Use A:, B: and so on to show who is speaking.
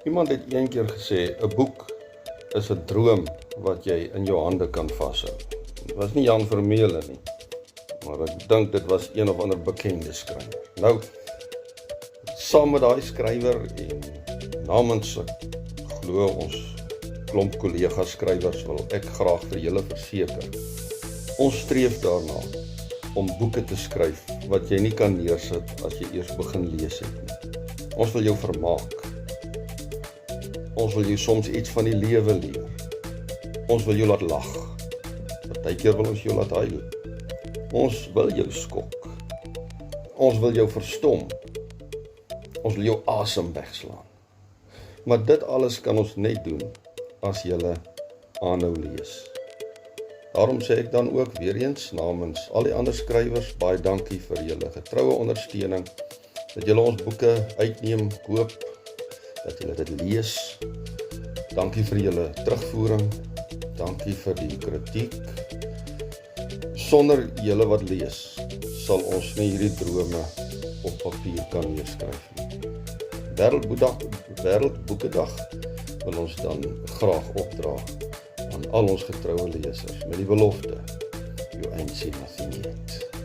A: Iemand het een keer gesê, 'n boek is 'n droom wat jy in jou hande kan vashou. Dit was nie Jan Vermeulen nie, maar ek dink dit was een of ander bekende skrywer. Nou, saam met daai skrywer en namens ek glo ons klomp kollegas skrywers wil ek graag vir julle verseker. Ons streef daarna om boeke te skryf wat jy nie kan neersit as jy eers begin lees het nie. Ons wil jou vermaak. Ons wil jou soms iets van die lewe leer. Ons wil jou laat lag. Partykeer wil ons jou laat huil. Ons wil jou skok. Ons wil jou verstom. Ons wil jou asem wegslaan. Maar dit alles kan ons net doen as jy aanhou lees. Daarom sê ek dan ook weer eens namens al die ander skrywers, baie dankie vir julle getroue ondersteuning, dat julle ons boeke uitneem, koop, dat julle dit lees. Dankie vir julle terugvoering, dankie vir die kritiek. Sonder julle wat lees, sal ons nie hierdie drome op papier kan neerskryf nie. Wêreldboekedag wil ons dan graag opdra aan al ons getroue lesers met die belofte, you ain't seen nothing yet.